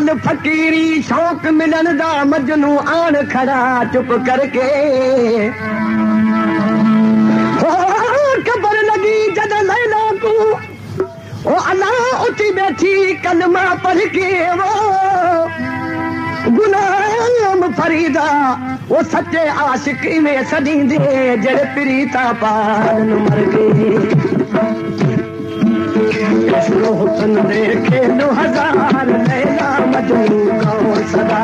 हाल फकीरी शौक मिलन दा मजनू आन खड़ा चुप करके खबर लगी जद लैला को ओ अल्लाह उठी बैठी कलमा पढ़ के वो गुलाम फरीदा वो सच्चे आशिक में सदी दे जड़ प्रीता पान मर गए हुसन देखे 2000 लैला मजनू कौन सदा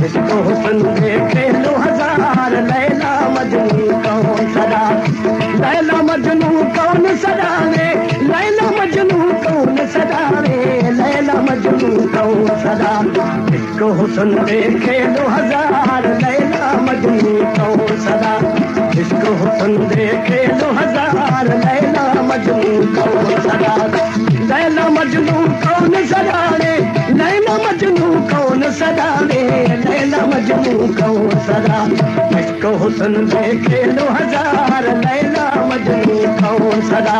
इसको हुसन देखे 2000 लैला मजनू कौन सदा लैला मजनू कौन सदा रे लैला मजनू कौन सदा रे लैला मजनू कौन सदा इसको हुसन देखे 2000 लैला मजनू कौन सदा इसको हुसन देखे 2000 लैला मजनू कौन सदा लैला मजनू कौन सदा रे लैला मजनू कौन सदा रे लैला मजनू कौन सदा इसको हुसन देखे 2000 लैला मजनू कौन सदा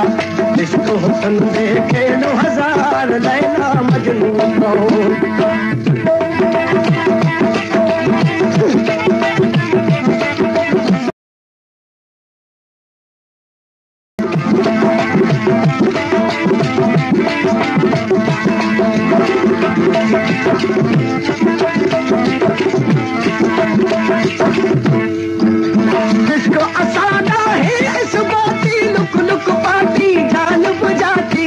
इसको हुसन देखे 2000 लैला मजनू कौन जिसको असाना है इस बाती लुक लुक पाती जान बुझाती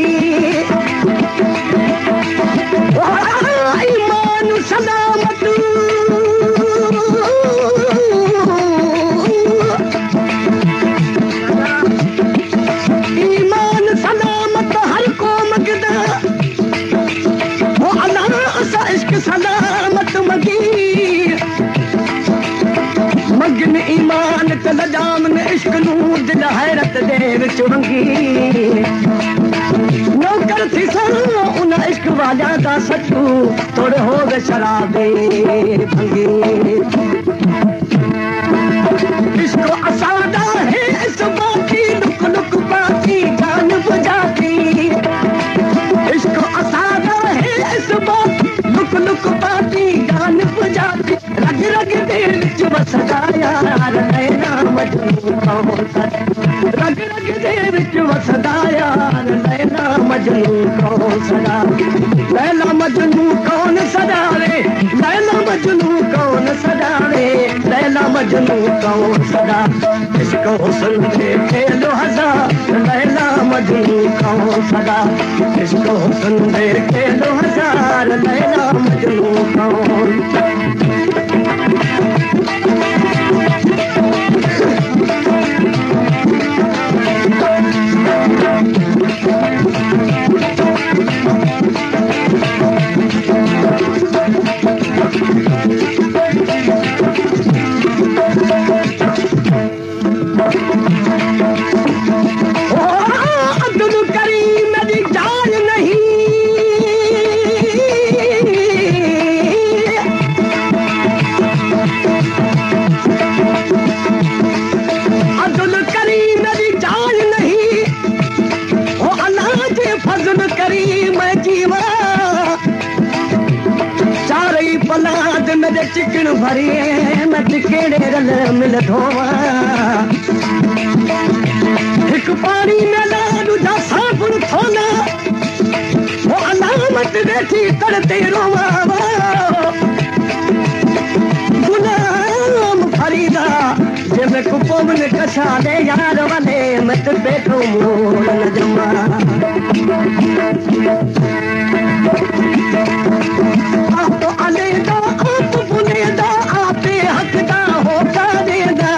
ईमान सलामत ईमान सलामत हर को मगदा वो अल्लाह असा इश्क सलामत मगी मगन ईमान तल जामन इश्क नूर दिल हैरत दे विच वंगी नौकर थी सा उन इश्क वाला दा सचू तोड़ हो वे शराबे भंगी इसको असादा है इस बाती लुक लुक पाती जान बुझाती इसको असादा है इस बाती लुक लुक पाती जान बुझाती रग रग दिल च वसदा यार लैला मजनू कौन सदा रग रग दिल च वसदा यार लैला मजनू कौन सदा लैला मजनू कौन सदा रे लैला मजनू कौन सदा रे लैला मजनू कौन सदा इसको हुसन देखे 2000 लैला मजनू कौन सदा इसको हुसन देखे 2000 लैला मजनू कौन अब्दुल करीम मेरी जान नहीं अब्दुल करीम मेरी जान नहीं ओ अल्लाह के फजल करीम जीवा चारे पलाद मेरे चिकन भरी मैं टिकेड़े रल मिल धोवा एक पानी में लाडू जा साबुन थोना वो अलामत देखी करते रोवा गुलाम फरीदा जब कुपोम ने कसा दे यार वाले मत बैठो मोर न जमा आप अलेदा आप बुनेदा आपे हकदा होता देदा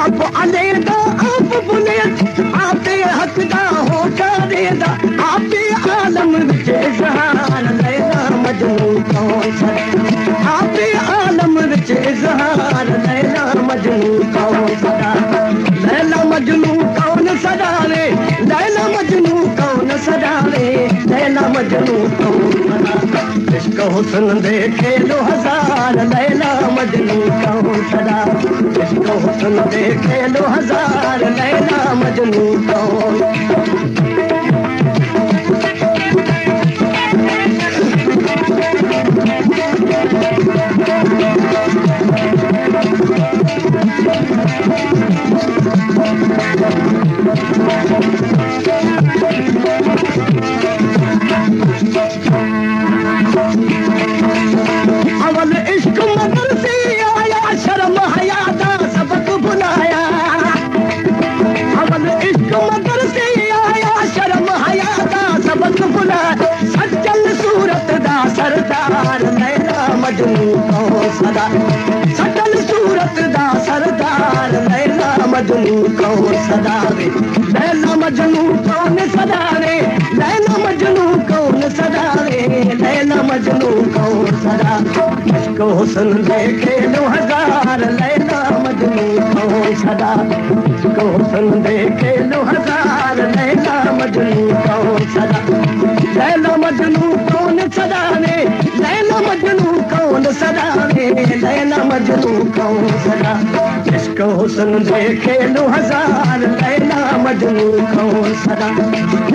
आप अलेदा आप बुनेद आपे हकदा होता देदा आपे आलम विच इज़हार लैला मजनू कौन सदा आपे आलम विच इज़हार लैला मजनू कौन सदा लैला मजनू कौन सदा रे लैला मजनू कौन सदा रे लैला मजनू कौन सदा इश्क हुस्न देखे 2000 लैला मजनू कौन सदा इश्क हुस्न देखे 2000 लैला मजनू कौन हुस्न देखे लो हजार लैला मजनू कौन सदा इसको हुस्न देखे लो हजार लैला मजनू कौन सदा लैला मजनू कौन सदा ने लैला मजनू कौन सदा ने लैला मजनू कौन सदा इसको हुस्न देखे लो हजार लैला मजनू कौन सदा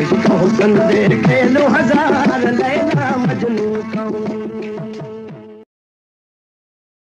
इसको हुस्न देखे लो हजार लैला मजनू कौन